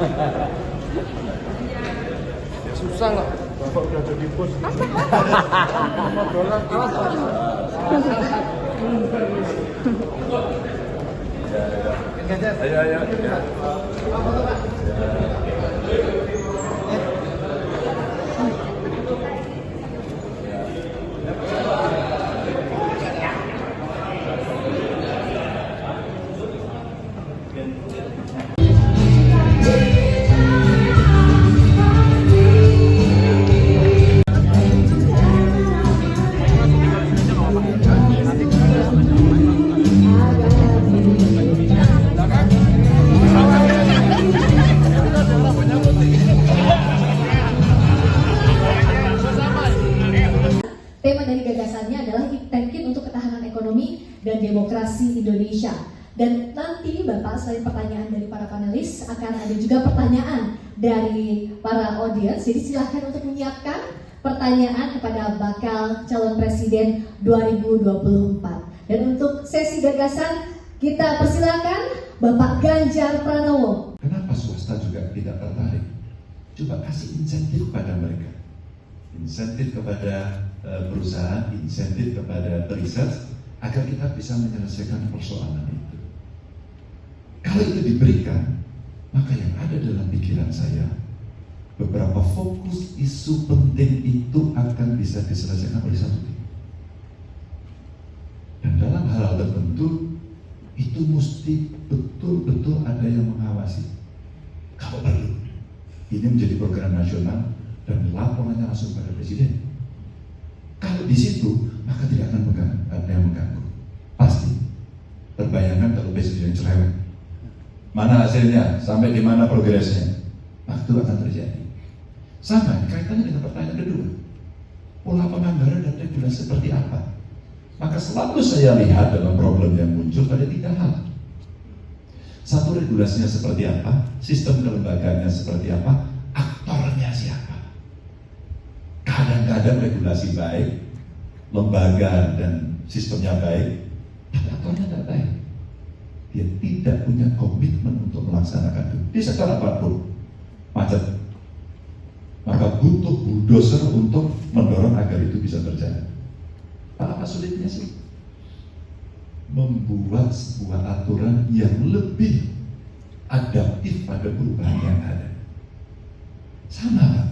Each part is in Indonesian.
Ya susah lah, Bapak udah jadi bos. $5. Ayo. Tema dari gagasannya adalah Iptekkin untuk ketahanan ekonomi dan demokrasi Indonesia. Dan nanti Bapak, selain pertanyaan dari para panelis, akan ada juga pertanyaan dari para audiens. Jadi silahkan untuk menyiapkan pertanyaan kepada bakal calon presiden 2024. Dan untuk sesi gagasan, kita persilakan Bapak Ganjar Pranowo. Kenapa swasta juga tidak tertarik? Coba kasih insentif pada mereka. Insentif kepada perusahaan, insentif kepada riset, agar kita bisa menyelesaikan persoalan itu. Kalau itu diberikan, maka yang ada dalam pikiran saya, beberapa fokus isu penting itu akan bisa diselesaikan oleh satu tim. Dan dalam hal tertentu, itu mesti betul-betul ada yang mengawasi. Kalau perlu, ini menjadi program nasional dan laporannya langsung pada presiden. Kalau di situ, maka tidak akan ada yang mengganggu. Pasti. Terbayangkan kalau presiden cerewet. Mana hasilnya? Sampai di mana progresnya? Maka itu akan terjadi. Sama, kaitannya dengan pertanyaan kedua. Pola penganggaran dan regulasi seperti apa? Maka selalu saya lihat dalam problem yang muncul pada 3 hal. Satu, regulasinya seperti apa? Sistem kelembagaannya seperti apa? Aktornya siapa? Kadang-kadang regulasi baik, lembaga dan sistemnya baik, tapi aktornya tidak baik. Dia tidak punya komitmen untuk melaksanakan itu. Di sektor apapun, macet. Maka butuh bulldozer untuk mendorong agar itu bisa berjalan. Apa sulitnya sih? Membuat sebuah aturan yang lebih adaptif pada perubahan yang ada. Sama, Pak.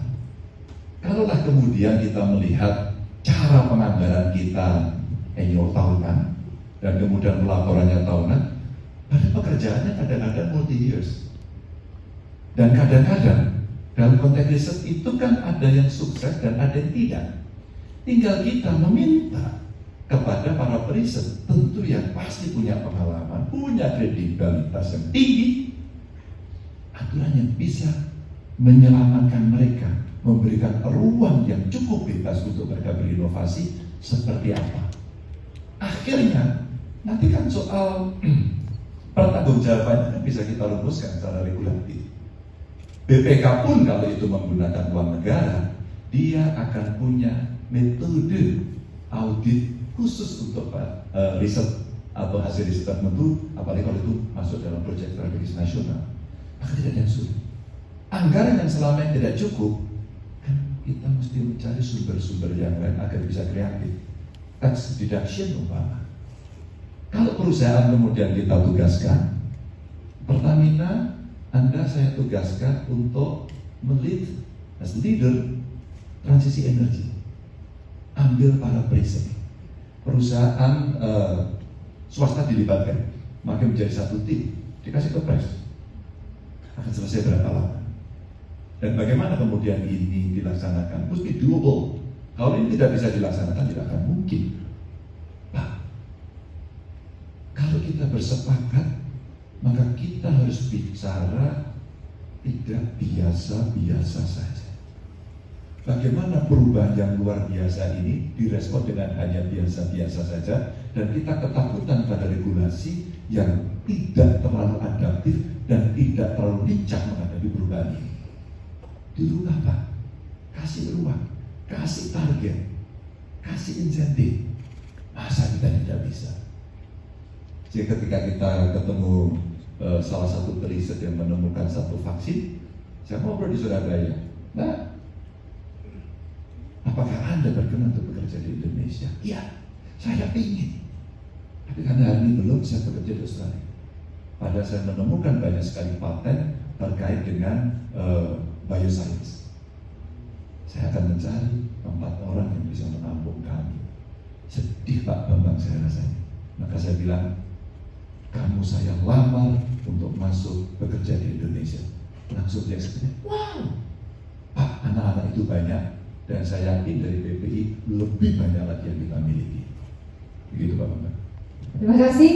Kalaulah kemudian kita melihat cara penganggaran kita annual tahunan dan kemudian pelaporannya tahunan, pada pekerjaannya kadang-kadang multi years. Dan kadang-kadang dalam konteks riset itu kan ada yang sukses dan ada yang tidak. Tinggal kita meminta kepada para periset, tentu yang pasti punya pengalaman, punya kredibilitas yang tinggi, aturan yang bisa menyelamatkan mereka, memberikan ruang yang cukup bebas untuk mereka berinovasi seperti apa. Akhirnya, nanti kan soal pertanggungjawabannya kan bisa kita rumuskan secara regulatif. BPK pun kalau itu menggunakan uang negara, dia akan punya metode audit khusus untuk riset atau hasil riset tertentu, apalagi kalau itu masuk dalam proyek strategis nasional. Maka tidak ada yang sulit. Anggaran yang selama ini tidak cukup, kan kita mesti mencari sumber-sumber yang lain agar bisa kreatif. Tax deduction umpama. Kalau perusahaan kemudian kita tugaskan, Pertamina, Anda saya tugaskan untuk melead as leader transisi energi. Ambil para periset. Perusahaan swasta dilibatkan, maka menjadi satu tim, dikasih ke pres. Akan selesai berapa lama? Dan bagaimana kemudian ini dilaksanakan? Mesti doable. Kalau ini tidak bisa dilaksanakan, tidak akan mungkin. Nah, kalau kita bersepakat, maka kita harus bicara tidak biasa-biasa saja. Bagaimana perubahan yang luar biasa ini direspon dengan hanya biasa-biasa saja, dan kita ketakutan pada regulasi yang tidak terlalu adaptif dan tidak terlalu lincah menghadapi perubahan ini. Dulu apa? Kasih ruang, kasih target, kasih insentif. Masa kita tidak bisa? Jadi ketika kita ketemu salah satu periset yang menemukan satu vaksin. Saya ngobrol di Surabaya. Nah, apakah Anda berkenan untuk bekerja di Indonesia? Iya, saya ingin. Tapi karena hari ini belum, saya bekerja di Australia. Padahal saya menemukan banyak sekali paten terkait dengan bioscience. Saya akan mencari 4 orang yang bisa menampung kami. Sedih Pak Bambang saya rasanya. Maka saya bilang, kamu saya lamar untuk masuk bekerja di Indonesia. Langsung dia seperti, wow, Pak, anak-anak itu banyak. Dan saya yakin dari PPI lebih banyak lagi yang kita miliki. Begitu Pak Bambang. Terima kasih.